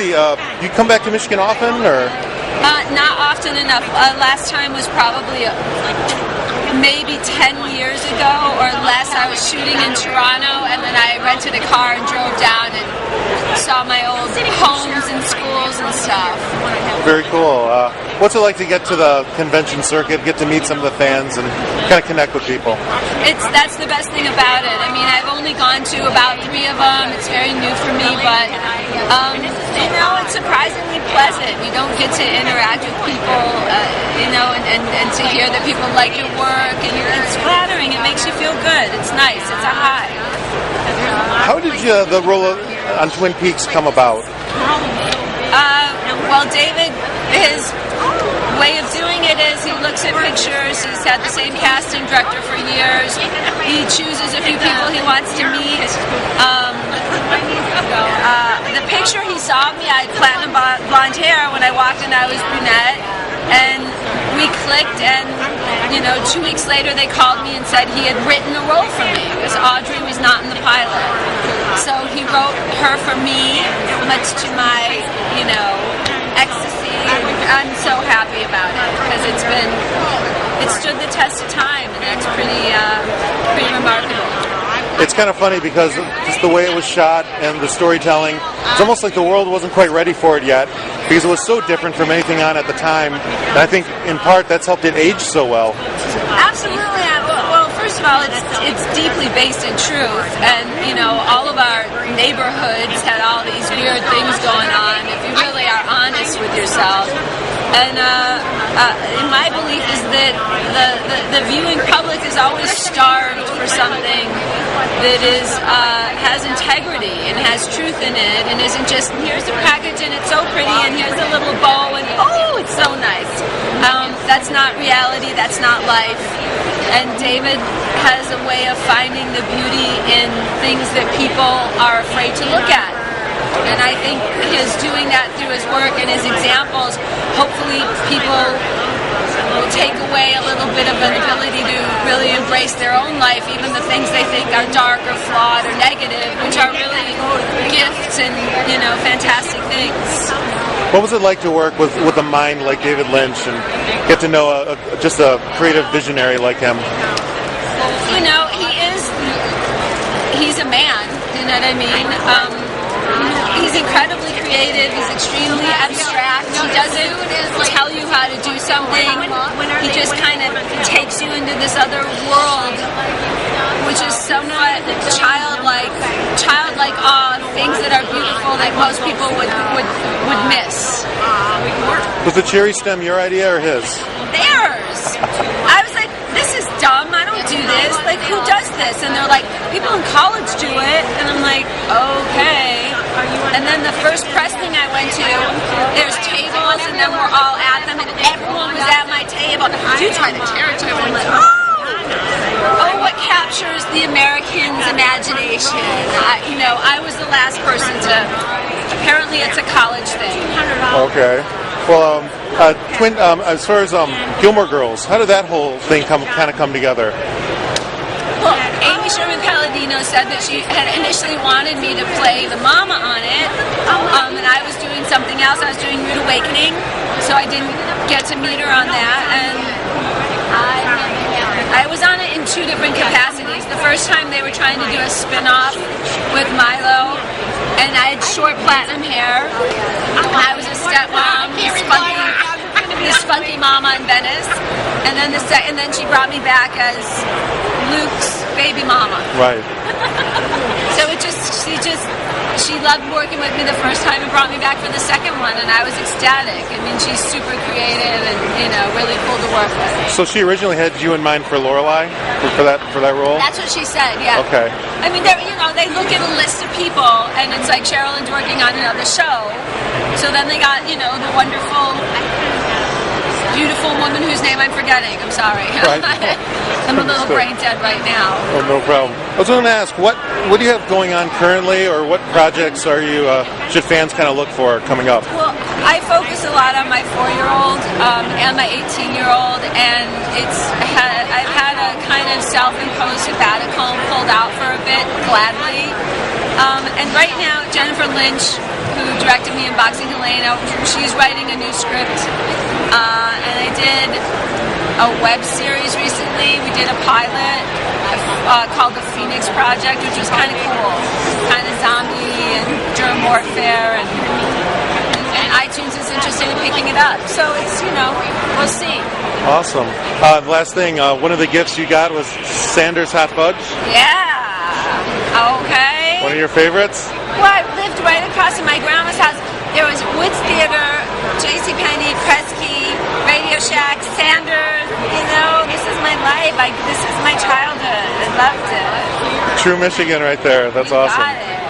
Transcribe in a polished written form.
see. You come back to Michigan often, or? Not often enough. Last time was probably maybe 10 years ago or less. I was shooting in Toronto, and then I rented a car and drove down and saw my old homes and schools and stuff. Very cool. What's it like to get to the convention circuit, get to meet some of the fans, and kind of connect with people? That's the best thing about it. I mean, I've only gone to about 3 of them. It's very new for me, but it's surprisingly pleasant. You don't get to interact with people, and to hear that people like your work, and it's flattering. It makes you feel good. It's nice. It's a high. How did the role on Twin Peaks come about? Well, David, his way of doing it is he looks at pictures. He's had the same casting director for years. He chooses a few people he wants to meet. The picture he saw of me, I had platinum blonde hair. When I walked in, I was brunette. And we clicked, and 2 weeks later they called me and said he had written a role for me because Audrey was not in the pilot. So he wrote her for me, much to my, ecstasy. I'm so happy about it because it stood the test of time, and that's pretty remarkable. It's kind of funny because just the way it was shot and the storytelling, it's almost like the world wasn't quite ready for it yet because it was so different from anything on at the time. And I think in part that's helped it age so well. Absolutely. Well, first of all, it's deeply based in truth, and all of our neighborhoods had all these weird things going on. If you really are honest with yourself, and my belief is that the viewing public is always starved for something that has integrity and has truth in it, and isn't just here's the package and it's so pretty and here's a little bow and oh, it's so nice. That's not reality. That's not life. And David has a way of finding the beauty in things that people are afraid to look at. And I think his doing that through his work and his examples, hopefully people will take away a little bit of an ability to really embrace their own life, even the things they think are dark or flawed or negative, which are really gifts and, fantastic things. What was it like to work with a mind like David Lynch and get to know just a creative visionary like him? He's a man, you know what I mean? He's incredibly creative. He's extremely abstract. He doesn't tell you how to do something. He just kind of takes you into this other world, which is somewhat childlike awe, things that are beautiful that most people would miss. Was the cherry stem your idea or his? Theirs. I was like, this is dumb. I don't do this. Like, who does this? And they're like, people in college do it. And I'm like, okay. And then the first press thing I went to, there's tables, and then we're all at them, and everyone was at my table. You try the territory. I'm like, oh, what captures the American's imagination? I was the last person to. Apparently, it's a college thing. Okay. Well, as far as Gilmore Girls, how did that whole thing come together? Well, Amy Sherman-Palladino said that she had initially wanted me to play the mama on it, and I was doing something else. I was doing Rude Awakening, so I didn't get to meet her on that. And I was on it in 2 different capacities. The first time they were trying to do a spin-off with Milo, and I had short platinum hair. I was a stepmom, this funky mama in Venice, and then she brought me back as Luke's baby mama. Right. So she loved working with me the first time and brought me back for the second one, and I was ecstatic. I mean, she's super creative and really cool to work with. So she originally had you in mind for Lorelai for that role? That's what she said. Yeah. Okay. I mean, they look at a list of people, and it's like Sherilyn's working on another show. So then they got the wonderful, beautiful woman whose name I'm forgetting. I'm sorry. Right. I'm a little brain dead right now. Oh, no problem. I was going to ask, what do you have going on currently, or what projects are you should fans kind of look for coming up? Well, I focus a lot on my 4-year-old and my 18-year-old, and I've had a kind of self-imposed sabbatical, pulled out for a bit, gladly. And right now, Jennifer Lynch who directed me in Boxing Helena. She's writing a new script. And I did a web series recently. We did a pilot called The Phoenix Project, which was kind of cool. Kind of zombie and germ warfare, and iTunes is interested in picking it up. So it's, we'll see. Awesome. Last thing, one of the gifts you got was Sanders Hot Fudge. Yeah. Okay. One of your favorites? Well, I lived right across from my grandma's house. There was Woods Theater, JCPenney, Kresge, Radio Shack, Sanders. This is my life. This is my childhood. I loved it. True Michigan right there. That's awesome. Got it.